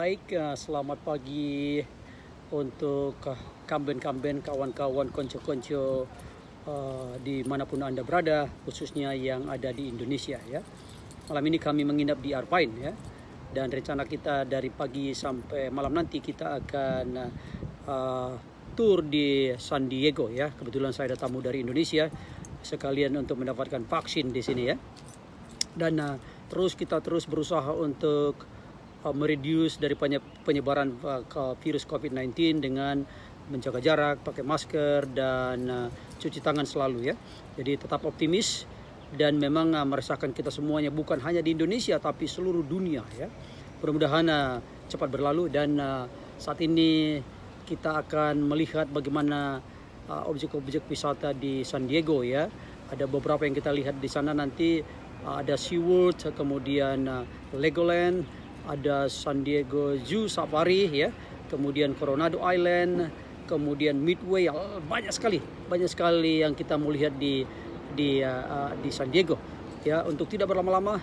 Baik, selamat pagi untuk kamben-kamben, kawan-kawan, konco-konco dimanapun Anda berada, khususnya yang ada di Indonesia ya. Malam ini kami menginap di Arpine ya, dan rencana kita dari pagi sampai malam nanti kita akan uh, tour di San Diego ya. Kebetulan saya ada tamu dari Indonesia, sekalian untuk mendapatkan vaksin di sini ya. Dan kita terus berusaha untuk mereduce dari penyebaran virus COVID-19 dengan menjaga jarak, pakai masker, dan cuci tangan selalu ya. Jadi tetap optimis, dan memang meresahkan kita semuanya, bukan hanya di Indonesia tapi seluruh dunia ya. Mudah-mudahan cepat berlalu, dan saat ini kita akan melihat bagaimana objek-objek wisata di San Diego ya. Ada beberapa yang kita lihat di sana nanti, ada SeaWorld, kemudian Legoland, ada San Diego Zoo Safari ya, kemudian Coronado Island, kemudian Midway. Banyak sekali yang kita mau lihat di San Diego ya. Untuk tidak berlama-lama,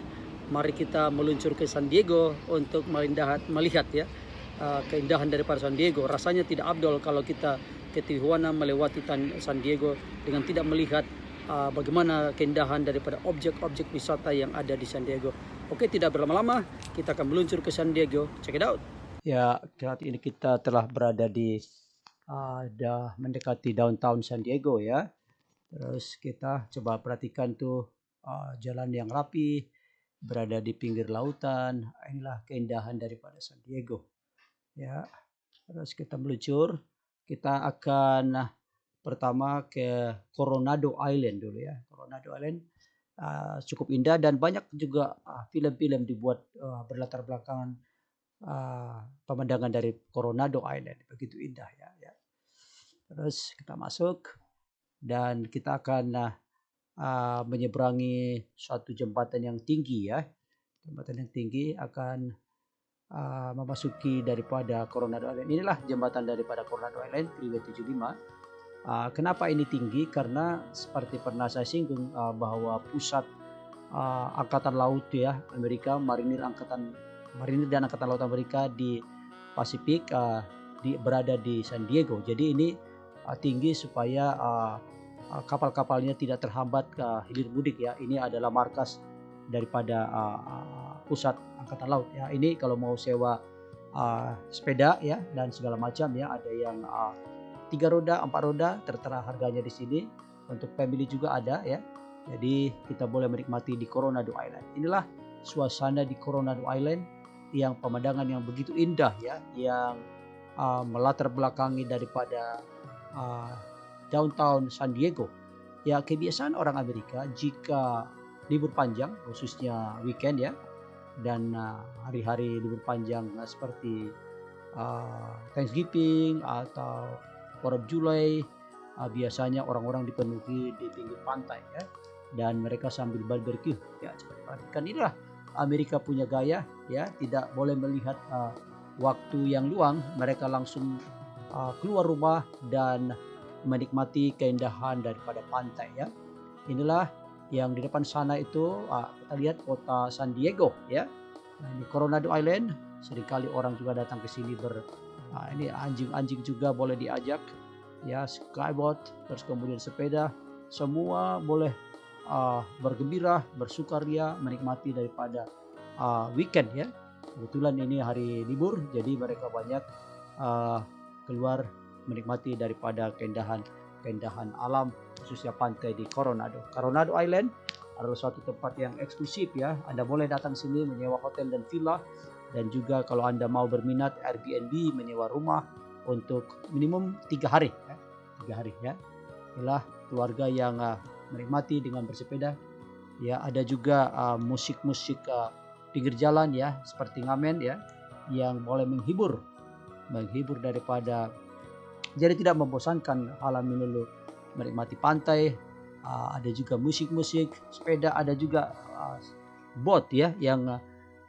mari kita meluncur ke San Diego untuk melihat ya keindahan daripada San Diego. Rasanya tidak abdol kalau kita ke Tijuana melewati San Diego dengan tidak melihat bagaimana keindahan daripada objek-objek wisata yang ada di San Diego. Oke, tidak berlama-lama, kita akan meluncur ke San Diego. Check it out. Ya, saat ini kita telah berada di dah mendekati downtown San Diego ya. Terus kita coba perhatikan tuh jalan yang rapi, berada di pinggir lautan. Inilah keindahan daripada San Diego. Ya, terus kita meluncur. Kita akan pertama ke Coronado Island dulu ya. Coronado Island cukup indah, dan banyak juga film-film dibuat berlatar belakangan pemandangan dari Coronado Island. Begitu indah ya. Terus kita masuk dan kita akan menyeberangi suatu jembatan yang tinggi ya. Jembatan yang tinggi akan memasuki daripada Coronado Island. Inilah jembatan daripada Coronado Island, Freeway 75. Kenapa ini tinggi? Karena seperti pernah saya singgung bahwa pusat angkatan laut ya Amerika, marinir dan angkatan laut Amerika di Pasifik berada di San Diego. Jadi ini tinggi supaya kapal-kapalnya tidak terhambat hilir mudik ya. Ini adalah markas daripada pusat angkatan laut ya. Ini kalau mau sewa sepeda ya dan segala macam ya, ada yang 3 roda, 4 roda, tertera harganya di sini. Untuk family juga ada ya. Jadi kita boleh menikmati di Coronado Island. Inilah suasana di Coronado Island, yang pemandangan yang begitu indah ya, yang melatar belakangi daripada downtown San Diego. Ya, kebiasaan orang Amerika jika libur panjang, khususnya weekend ya, dan hari-hari libur panjang seperti Thanksgiving atau 4 of July, biasanya orang-orang dipenuhi di pinggir pantai ya, dan mereka sambil barbecue ya. Perhatikan, inilah Amerika punya gaya ya, tidak boleh melihat waktu yang luang, mereka langsung keluar rumah dan menikmati keindahan daripada pantai ya. Inilah yang di depan sana itu kita lihat kota San Diego ya. Nah, ini Coronado Island, seringkali orang juga datang ke sini ini anjing-anjing juga boleh diajak ya, skyboat, terus kemudian sepeda, semua boleh bergembira, bersukaria, menikmati daripada weekend ya. Kebetulan ini hari libur, jadi mereka banyak keluar menikmati daripada keindahan alam, khususnya pantai di Coronado Island adalah suatu tempat yang eksklusif ya. Anda boleh datang sini menyewa hotel dan villa, dan juga kalau Anda mau berminat Airbnb, menyewa rumah untuk minimum 3 hari ya. 3 hari ya. Inilah keluarga yang menikmati dengan bersepeda ya. Ada juga musik-musik pinggir jalan ya, seperti ngamen ya, yang boleh menghibur daripada, jadi tidak membosankan alam melulu menikmati pantai. Ada juga musik-musik sepeda, ada juga boat ya yang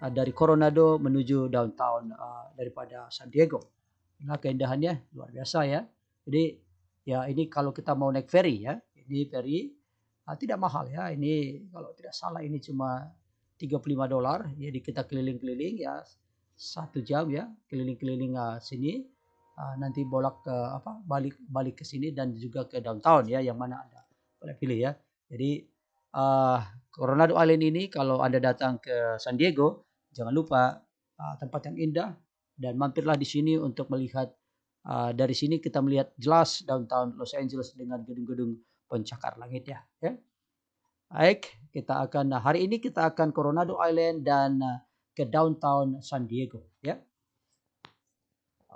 dari Coronado menuju downtown daripada San Diego. Nah, keindahannya luar biasa ya. Jadi ya, ini kalau kita mau naik ferry ya, ini ferry tidak mahal ya. Ini kalau tidak salah ini cuma $35. Jadi kita keliling-keliling ya 1 jam ya keliling-keliling sini. Nanti balik ke sini dan juga ke downtown ya, yang mana Anda boleh pilih ya. Jadi Coronado Island ini kalau Anda datang ke San Diego, jangan lupa tempat yang indah, dan mampirlah di sini untuk melihat. Dari sini kita melihat jelas downtown Los Angeles dengan gedung-gedung pencakar langit ya. Baik, hari ini kita akan Coronado Island dan ke downtown San Diego ya.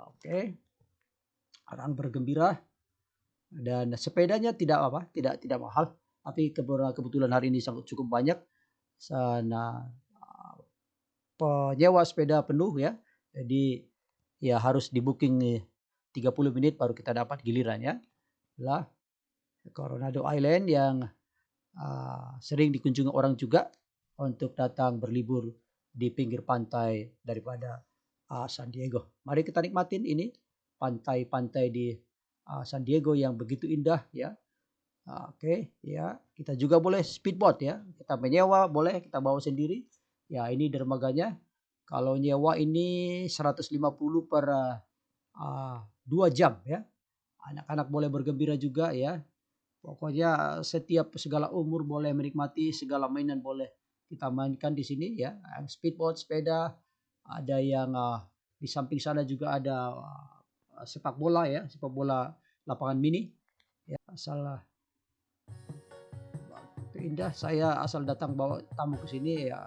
Oke. Orang bergembira, dan sepedanya tidak mahal, tapi kebetulan hari ini cukup banyak penyewa sepeda penuh ya. Jadi ya harus di booking 30 menit baru kita dapat giliran ya. Lah Coronado Island yang sering dikunjungi orang juga untuk datang berlibur di pinggir pantai daripada San Diego. Mari kita nikmatin ini pantai-pantai di San Diego yang begitu indah ya. Oke ya, kita juga boleh speedboat ya. Kita menyewa boleh, kita bawa sendiri. Ya, ini dermaganya. Kalau nyewa ini 150 per 2 jam ya. Anak-anak boleh bergembira juga ya. Pokoknya segala umur boleh menikmati, segala mainan boleh kita mainkan di sini ya. Speedboat, sepeda, ada yang di samping sana juga ada sepak bola lapangan mini ya. Itu indah. Saya asal datang bawa tamu ke sini ya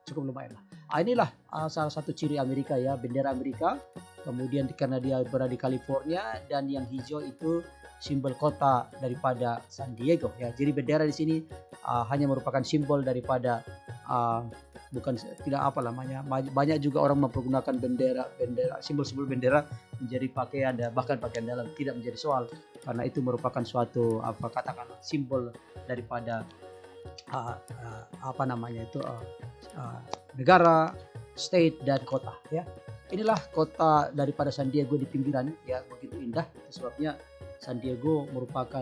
cukup lumayan lah. Inilah salah satu ciri Amerika ya, bendera Amerika. Kemudian karena dia berada di California, dan yang hijau itu simbol kota daripada San Diego ya. Jadi bendera di sini hanya merupakan simbol daripada banyak juga orang mempergunakan bendera simbol-simbol bendera menjadi pakaian, dan bahkan pakaian dalam tidak menjadi soal, karena itu merupakan suatu simbol daripada negara, state, dan kota ya. Inilah kota daripada San Diego di pinggiran ya, begitu indah. Sebabnya San Diego merupakan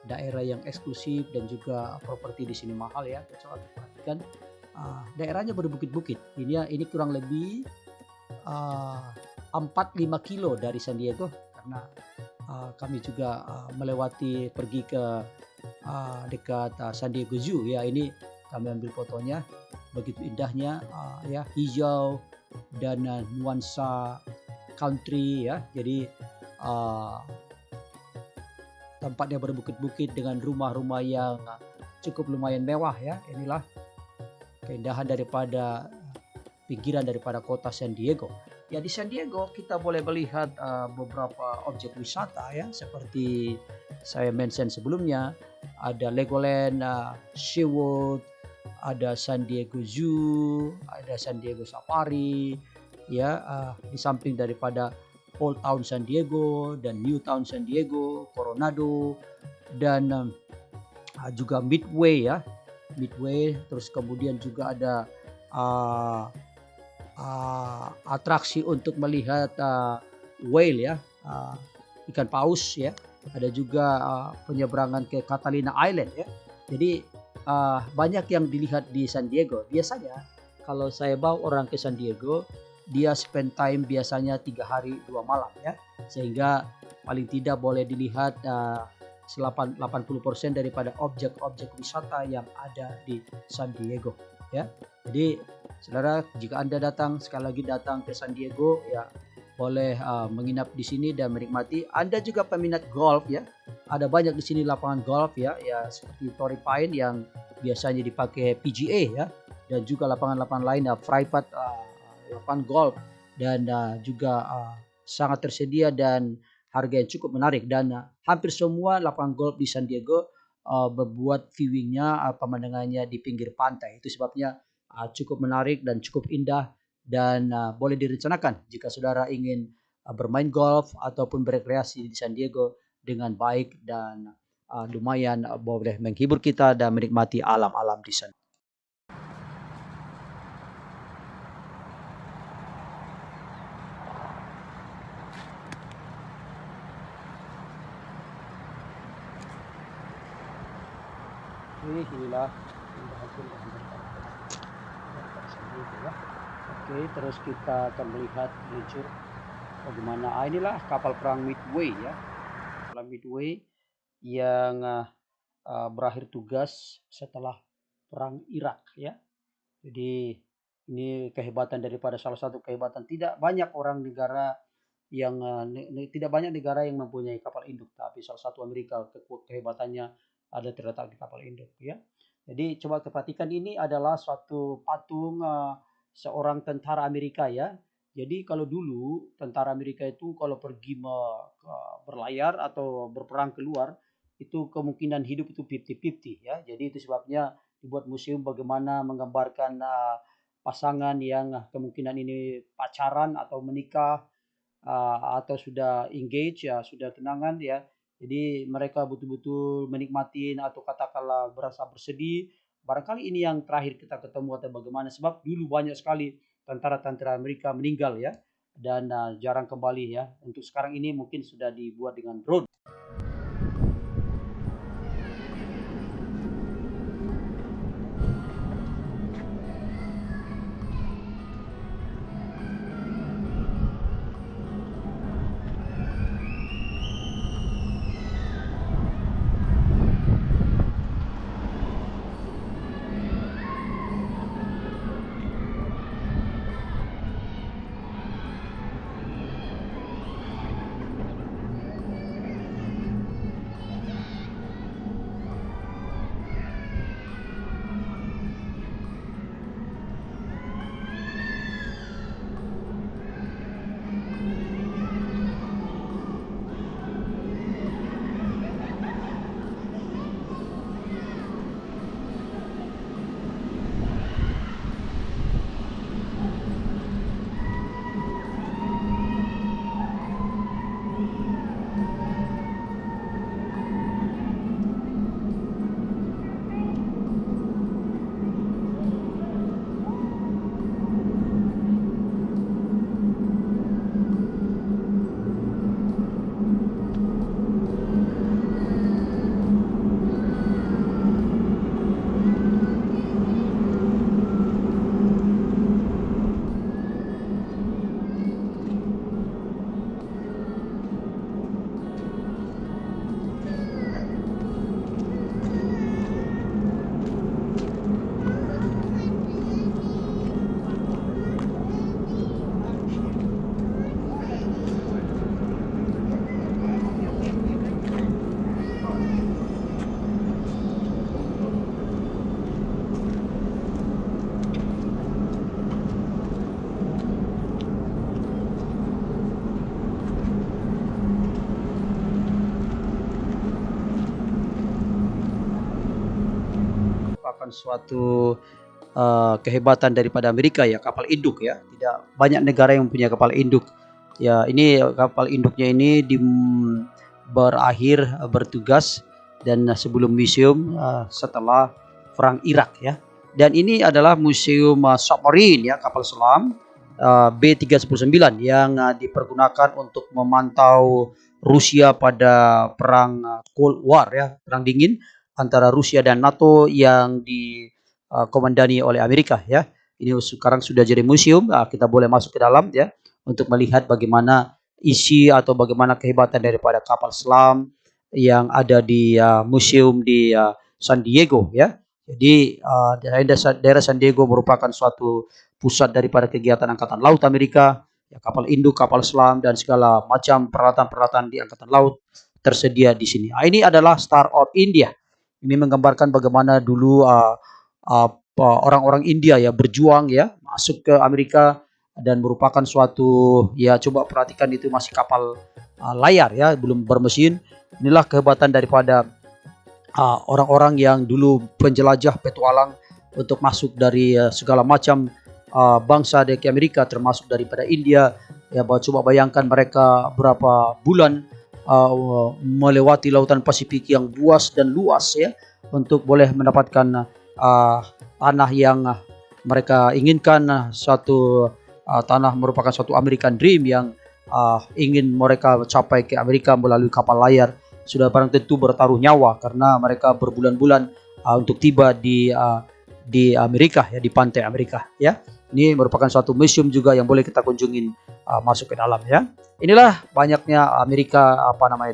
daerah yang eksklusif, dan juga properti di sini mahal ya. Coba perhatikan daerahnya berbukit-bukit. Ini kurang lebih 4-5 kilo dari San Diego, karena kami juga pergi ke dekat San Diego Zoo ya. Ini kami ambil fotonya, begitu indahnya ya, hijau dan nuansa country ya. Jadi tempatnya berbukit-bukit dengan rumah-rumah yang cukup lumayan mewah ya. Inilah keindahan daripada pinggiran daripada kota San Diego. Ya, di San Diego kita boleh melihat beberapa objek wisata ya, seperti saya mention sebelumnya, ada Legoland, SeaWorld, ada San Diego Zoo, ada San Diego Safari ya, di samping daripada Old Town San Diego dan New Town San Diego, Coronado, dan juga Midway ya. Terus kemudian juga ada atraksi untuk melihat whale ya, ikan paus ya. Ada juga penyeberangan ke Catalina Island ya. Jadi banyak yang dilihat di San Diego. Biasanya kalau saya bawa orang ke San Diego, dia spend time biasanya 3 hari 2 malam ya. Sehingga paling tidak boleh dilihat 80% daripada objek-objek wisata yang ada di San Diego ya. Jadi saudara, jika Anda sekali lagi datang ke San Diego ya, boleh menginap di sini dan menikmati. Anda juga peminat golf ya, ada banyak di sini lapangan golf ya, seperti Torrey Pine yang biasanya dipakai PGA ya, dan juga lapangan-lapangan lain private lapangan golf, dan juga sangat tersedia dan harga yang cukup menarik. Dan hampir semua lapangan golf di San Diego berbuat viewingnya, pemandangannya di pinggir pantai. Itu sebabnya cukup menarik dan cukup indah, dan boleh direncanakan jika saudara ingin bermain golf ataupun berekreasi di San Diego dengan baik, dan lumayan boleh menghibur kita dan menikmati alam-alam di sana. Inilah keindahan San Diego ya. Oke, terus kita akan melihat meluncur bagaimana inilah kapal perang Midway ya. Kapal Midway yang berakhir tugas setelah perang Irak ya. Jadi ini kehebatan daripada salah satu kehebatan, tidak banyak orang negara yang tidak banyak negara yang mempunyai kapal induk, tapi salah satu Amerika kehebatannya ada terletak di kapal induk ya. Jadi coba perhatikan, ini adalah suatu patung seorang tentara Amerika ya. Jadi kalau dulu tentara Amerika itu kalau pergi berlayar atau berperang keluar, itu kemungkinan hidup itu 50-50 ya. Jadi itu sebabnya dibuat museum bagaimana menggambarkan pasangan yang kemungkinan ini pacaran atau menikah, atau sudah engage ya, sudah tunangan ya. Jadi mereka betul-betul menikmati atau katakanlah berasa bersedih. Barangkali ini yang terakhir kita ketemu atau bagaimana, sebab dulu banyak sekali tentara-tentara Amerika meninggal ya, dan jarang kembali ya. Untuk sekarang ini mungkin sudah dibuat dengan drone. Merupakan suatu kehebatan daripada Amerika ya, kapal induk ya. Tidak banyak negara yang punya kapal induk. Ya, ini kapal induknya ini berakhir bertugas dan sebelum museum setelah perang Irak ya. Dan ini adalah museum submarine ya, kapal selam B319 yang dipergunakan untuk memantau Rusia pada perang Cold War ya, perang dingin antara Rusia dan NATO yang dikomandani oleh Amerika ya. Ini sekarang sudah jadi museum, kita boleh masuk ke dalam ya untuk melihat bagaimana isi atau bagaimana kehebatan daripada kapal selam yang ada di museum di San Diego ya. Jadi daerah San Diego merupakan suatu pusat daripada kegiatan Angkatan Laut Amerika, ya, kapal induk, kapal selam dan segala macam peralatan-peralatan di Angkatan Laut tersedia di sini. Ini adalah Star of India. Ini menggambarkan bagaimana dulu orang-orang India ya berjuang ya masuk ke Amerika dan merupakan suatu, ya coba perhatikan itu masih kapal layar ya, belum bermesin. Inilah kehebatan daripada orang-orang yang dulu penjelajah petualang untuk masuk dari segala macam bangsa dari Amerika termasuk daripada India ya. Coba bayangkan mereka berapa bulan melewati lautan Pasifik yang luas dan luas ya untuk boleh mendapatkan tanah yang mereka inginkan, satu tanah merupakan suatu American Dream yang ingin mereka capai ke Amerika melalui kapal layar. Sudah barang tentu bertaruh nyawa karena mereka berbulan-bulan untuk tiba di Amerika ya, di pantai Amerika ya. Ini merupakan suatu museum juga yang boleh kita kunjungin masuk ke dalam ya. Inilah banyaknya Amerika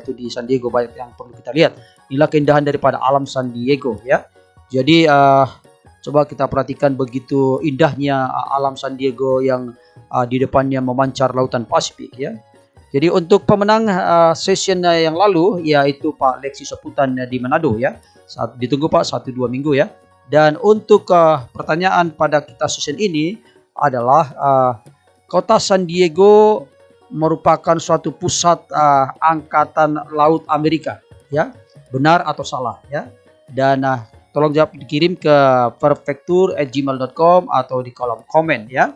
di San Diego, banyak yang perlu kita lihat. Inilah keindahan daripada alam San Diego ya. Jadi coba kita perhatikan begitu indahnya alam San Diego yang di depannya memancar lautan Pasifik ya. Jadi untuk pemenang session yang lalu yaitu Pak Lexi Soputan di Manado ya. Ditunggu Pak 1-2 minggu ya. Dan untuk pertanyaan pada kita session ini adalah kota San Diego merupakan suatu pusat angkatan laut Amerika ya. Benar atau salah ya. Dan tolong jawab dikirim ke perfectur@gmail.com atau di kolom komen ya.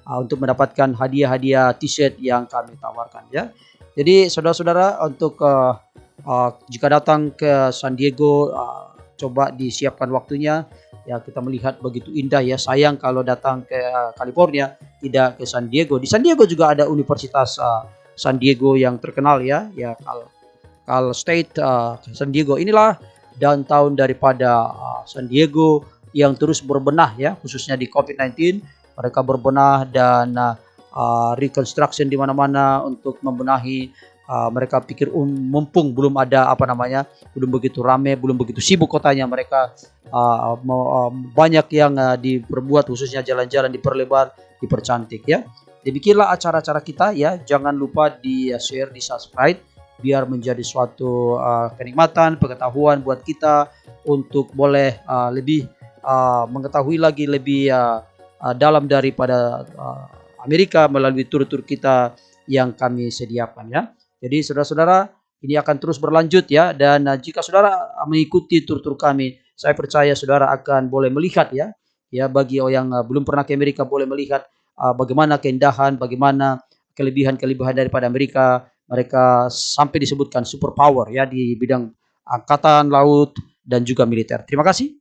Untuk mendapatkan hadiah-hadiah t-shirt yang kami tawarkan ya. Jadi saudara-saudara untuk jika datang ke San Diego coba disiapkan waktunya ya, kita melihat begitu indah ya. Sayang kalau datang ke California tidak ke San Diego. Di San Diego juga ada Universitas San Diego yang terkenal ya Cal State San Diego. Inilah downtown daripada San Diego yang terus berbenah ya, khususnya di COVID-19. Mereka berbenah dan reconstruction di mana-mana untuk membenahi. Mereka pikir mumpung belum ada belum begitu ramai, belum begitu sibuk kotanya, mereka banyak yang diperbuat, khususnya jalan-jalan diperlebar, dipercantik ya. Demikianlah acara-acara kita ya. Jangan lupa di share, di subscribe biar menjadi suatu kenikmatan, pengetahuan buat kita untuk boleh lebih mengetahui lagi lebih dalam daripada Amerika melalui tur-tur kita yang kami sediakan ya. Jadi saudara-saudara, ini akan terus berlanjut ya. Dan jika saudara mengikuti tur-tur kami, saya percaya saudara akan boleh melihat ya. Ya, bagi yang belum pernah ke Amerika boleh melihat bagaimana keindahan, bagaimana kelebihan-kelebihan daripada Amerika. Mereka sampai disebutkan superpower ya di bidang angkatan laut dan juga militer. Terima kasih.